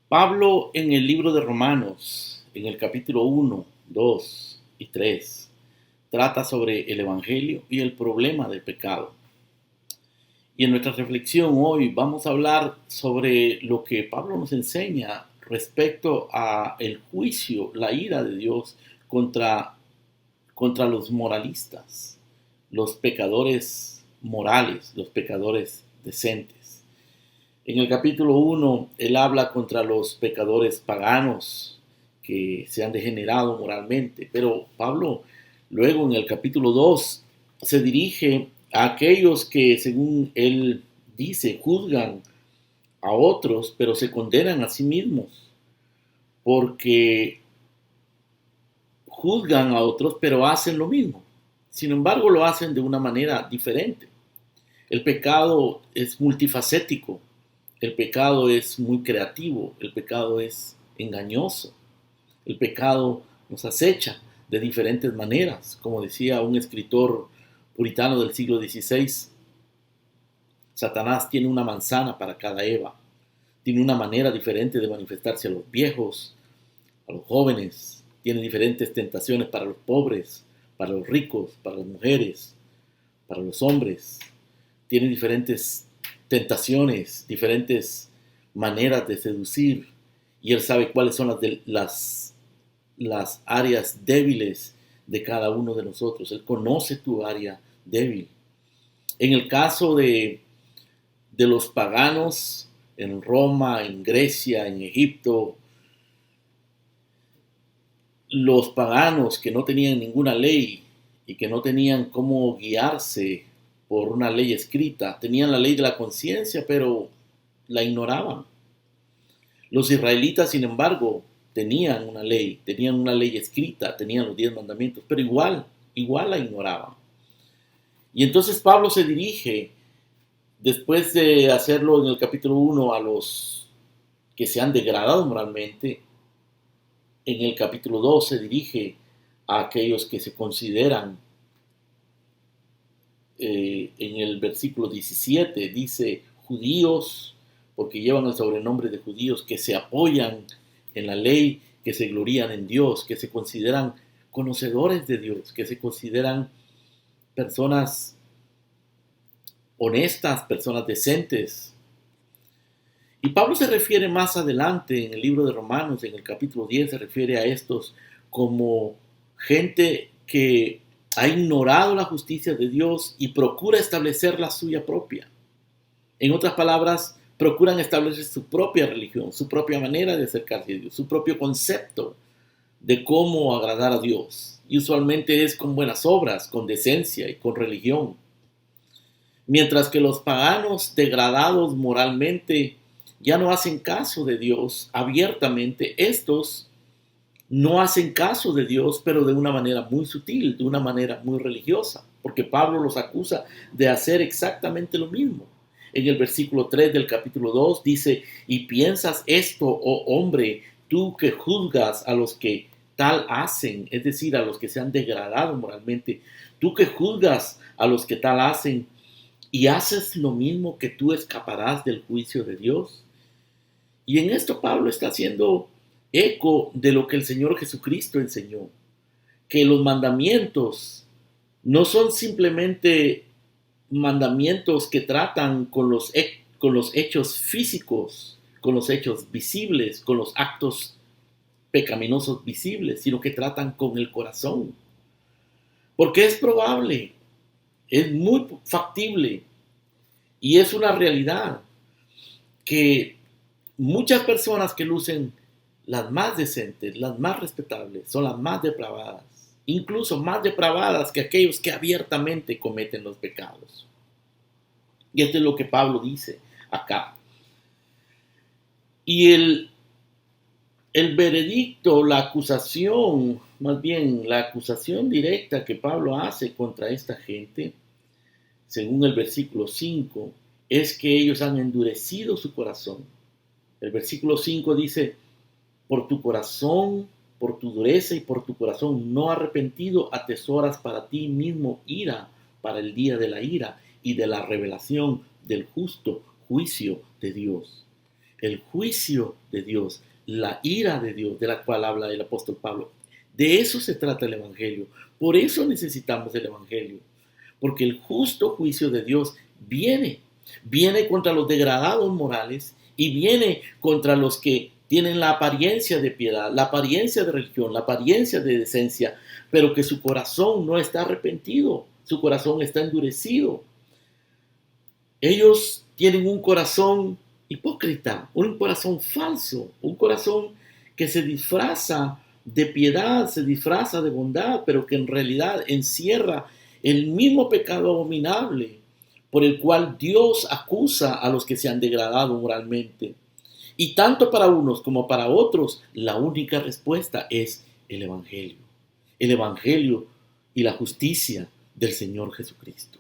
Pablo en el libro de Romanos, en el capítulo 1, 2 y 3, trata sobre el Evangelio y el problema del pecado. Y en nuestra reflexión hoy vamos a hablar sobre lo que Pablo nos enseña respecto a el juicio, la ira de Dios contra los moralistas, los pecadores morales, los pecadores decentes. En el capítulo 1, él habla contra los pecadores paganos que se han degenerado moralmente, pero Pablo luego en el capítulo 2 se dirige a aquellos que, según él dice, juzgan a otros, pero se condenan a sí mismos, porque juzgan a otros, pero hacen lo mismo. Sin embargo, lo hacen de una manera diferente. El pecado es multifacético, el pecado es muy creativo, el pecado es engañoso, el pecado nos acecha de diferentes maneras. Como decía un escritor puritano del siglo XVI, Satanás tiene una manzana para cada Eva, tiene una manera diferente de manifestarse a los viejos, a los jóvenes, tiene diferentes tentaciones para los pobres, para los ricos, para las mujeres, para los hombres, tiene diferentes tentaciones, diferentes maneras de seducir, y él sabe cuáles son las áreas débiles de cada uno de nosotros. Él conoce tu área débil. En el caso de los paganos en Roma, en Grecia, en Egipto, los paganos que no tenían ninguna ley y que no tenían cómo guiarse por una ley escrita, tenían la ley de la conciencia, pero la ignoraban. Los israelitas, sin embargo, tenían una ley escrita, tenían los 10 mandamientos, pero igual la ignoraban. Y entonces Pablo se dirige, después de hacerlo en el capítulo 1 a los que se han degradado moralmente, en el capítulo 2 se dirige a aquellos que se consideran, en el versículo 17 dice judíos, porque llevan el sobrenombre de judíos, que se apoyan en la ley, que se glorían en Dios, que se consideran conocedores de Dios, que se consideran personas honestas, personas decentes. Y Pablo se refiere más adelante en el libro de Romanos, en el capítulo 10, se refiere a estos como gente que ha ignorado la justicia de Dios y procura establecer la suya propia. En otras palabras, procuran establecer su propia religión, su propia manera de acercarse a Dios, su propio concepto de cómo agradar a Dios. Y usualmente es con buenas obras, con decencia y con religión. Mientras que los paganos degradados moralmente ya no hacen caso de Dios abiertamente, estos no hacen caso de Dios, pero de una manera muy sutil, de una manera muy religiosa, porque Pablo los acusa de hacer exactamente lo mismo. En el versículo 3 del capítulo 2 dice, y piensas esto, oh hombre, tú que juzgas a los que tal hacen, es decir, a los que se han degradado moralmente, tú que juzgas a los que tal hacen y haces lo mismo, que tú escaparás del juicio de Dios. Y en esto Pablo está haciendo eco de lo que el Señor Jesucristo enseñó, que los mandamientos no son simplemente mandamientos que tratan con los hechos físicos, con los hechos visibles, con los actos pecaminosos visibles, sino que tratan con el corazón. Porque es probable, es muy factible y es una realidad que muchas personas que lucen las más decentes, las más respetables, son las más depravadas, incluso más depravadas que aquellos que abiertamente cometen los pecados. Y esto es lo que Pablo dice acá. Y el veredicto, la acusación, más bien la acusación directa que Pablo hace contra esta gente, según el versículo 5, es que ellos han endurecido su corazón. El versículo 5 dice, por tu corazón, por tu dureza y por tu corazón no arrepentido, atesoras para ti mismo ira para el día de la ira y de la revelación del justo juicio de Dios. el juicio de Dios, la ira de Dios, de la cual habla el apóstol Pablo. De eso se trata el Evangelio. Por eso necesitamos el Evangelio. Porque el justo juicio de Dios viene contra los degradados morales y viene contra los que tienen la apariencia de piedad, la apariencia de religión, la apariencia de decencia, pero que su corazón no está arrepentido, su corazón está endurecido. Ellos tienen un corazón hipócrita, un corazón falso, un corazón que se disfraza de piedad, se disfraza de bondad, pero que en realidad encierra el mismo pecado abominable por el cual Dios acusa a los que se han degradado moralmente. Y tanto para unos como para otros, la única respuesta es el Evangelio y la justicia del Señor Jesucristo.